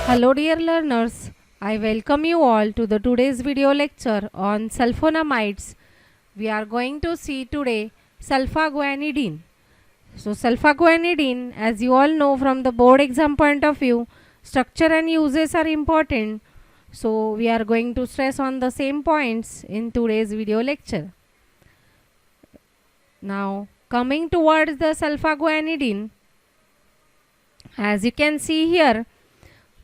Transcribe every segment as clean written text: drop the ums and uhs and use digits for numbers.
Hello dear learners, I welcome you all to the today's video lecture on sulfonamides. We are going to see today sulfaguanidine. So sulfaguanidine, as you all know from the board exam point of view, structure and uses are important. So we are going to stress on the same points in today's video lecture. Now coming towards the sulfaguanidine, as you can see here,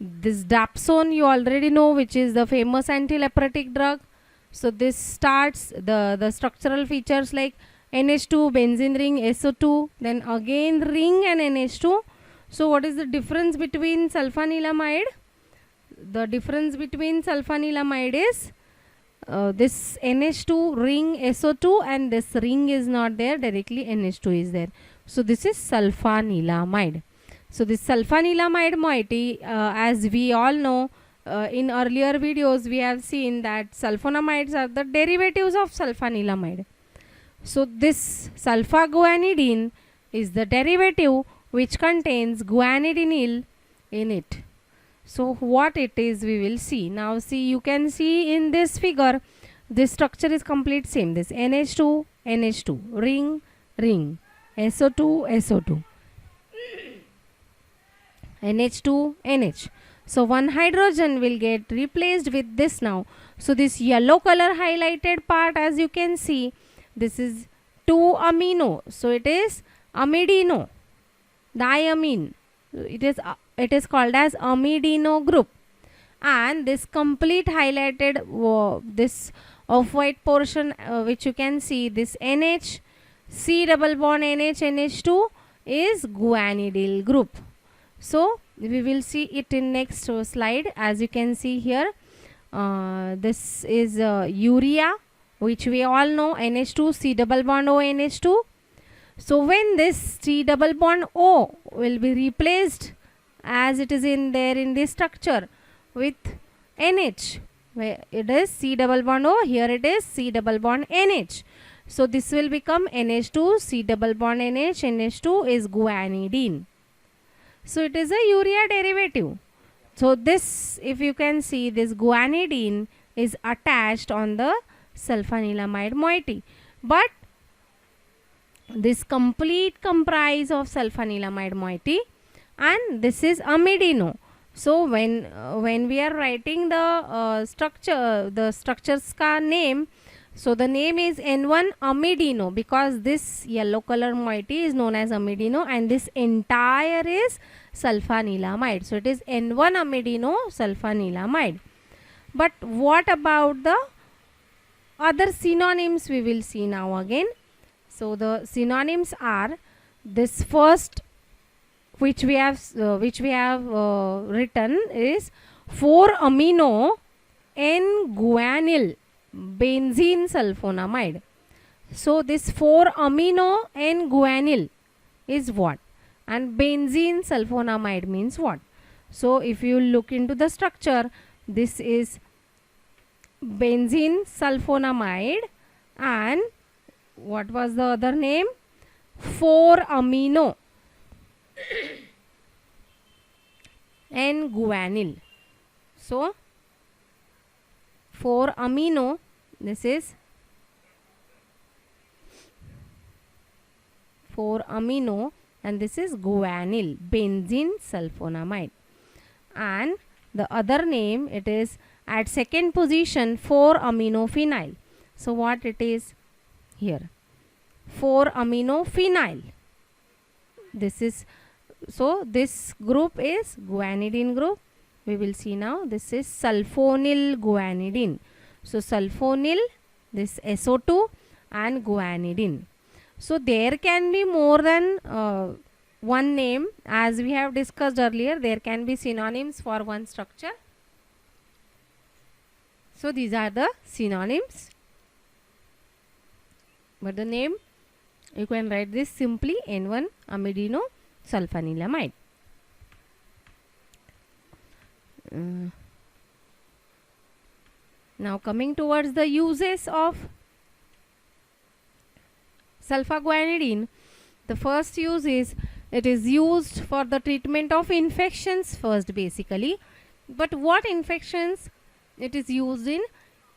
this dapsone you already know, which is the famous antileprotic drug. So this starts the structural features like NH2, benzene ring, SO2, then again ring and NH2. So what is the difference between sulfanilamide? The difference between sulfanilamide is this NH2 ring SO2 and this ring is not there, directly NH2 is there. So this is sulfanilamide. So this sulfanilamide moiety, as we all know, in earlier videos we have seen that sulfonamides are the derivatives of sulfanilamide. So this sulfaguanidine is the derivative which contains guanidinyl in it. So what it is we will see. Now see, you can see in this figure, this structure is complete same. This NH2, NH2, ring, ring, SO2, SO2. NH2, NH. So one hydrogen will get replaced with this now. So this yellow color highlighted part, as you can see, this is 2-amino. So it is amidino, diamine. It is called as amidino group. And this complete highlighted this off-white portion, which you can see, this NH, C double bond NH, NH2 is guanidyl group. So we will see it in next slide. As you can see here, this is urea, which we all know, NH2, C double bond O, NH2. So when this C double bond O will be replaced, as it is in there in this structure, with NH, where it is C double bond O, here it is C double bond NH. So this will become NH2, C double bond NH, NH2 is guanidine. So it is a urea derivative. So this, if you can see, this guanidine is attached on the sulfanilamide moiety. But this complete comprise of sulfanilamide moiety, and this is amidino. So when we are writing the structure's name, so the name is N1 amidino, because this yellow color moiety is known as amidino and this entire is sulfanilamide. So it is N1 amidino sulfanilamide. But what about the other synonyms we will see now again. So the synonyms are this first, which we have written is 4-amino N-guanyl benzene sulfonamide. So this 4-amino N-guanyl is what, and benzene sulfonamide means what? So if you look into the structure, this is benzene sulfonamide and what was the other name? 4-amino N-guanyl. So 4-amino, this is 4-amino and this is guanyl, benzene sulfonamide. And the other name, it is at second position 4-amino phenyl. So what it is here? 4-amino phenyl. This is, so this group is guanidine group. We will see now, this is sulfonyl guanidine. So sulfonyl, this SO2 and guanidine. So there can be more than one name, as we have discussed earlier. There can be synonyms for one structure. So these are the synonyms. But the name, you can write this simply N1 amidino sulfanilamide. Now coming towards the uses of sulfaguanidine, the first use is it is used for the treatment of infections first basically. But what infections? It is used in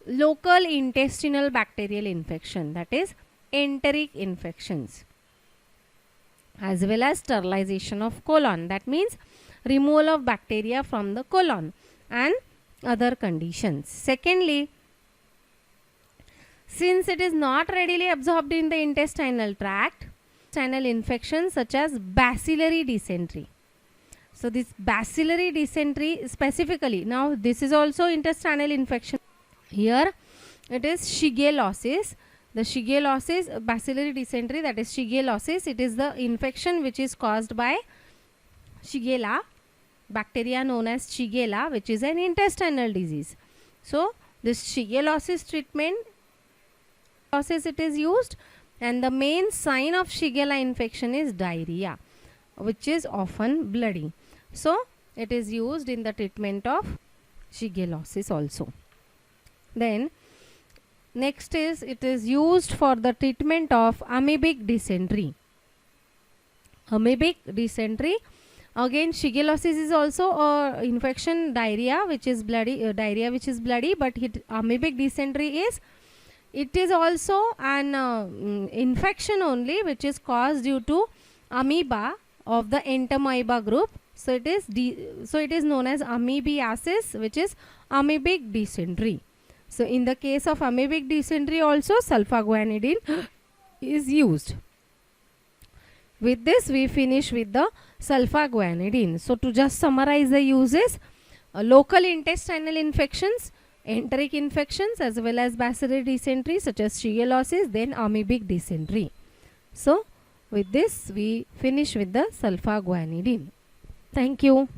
local intestinal bacterial infection, that is enteric infections, as well as sterilization of colon, that means removal of bacteria from the colon, and other conditions. Secondly, since it is not readily absorbed in the intestinal tract, intestinal infections such as bacillary dysentery. So this bacillary dysentery specifically, now this is also intestinal infection. Here it is shigellosis. The shigellosis, bacillary dysentery, that is shigellosis. It is the infection which is caused by Shigella, bacteria known as Shigella, which is an intestinal disease. So this shigellosis treatment, it is used, and the main sign of Shigella infection is diarrhea, which is often bloody. So it is used in the treatment of shigellosis also. Then next is, it is used for the treatment of amoebic dysentery. Amoebic dysentery, again shigellosis is also a infection, diarrhea which is bloody, but amoebic dysentery is, it is also an infection only which is caused due to amoeba of the entamoeba group. So it is known as amoebiasis, which is amoebic dysentery. So in the case of amoebic dysentery also sulfaguanidine is used. With this we finish with the sulfaguanidine. So to just summarize the uses, local intestinal infections, enteric infections, as well as bacillary dysentery such as shigellosis, then amoebic dysentery. So with this we finish with the sulfaguanidine. Thank you.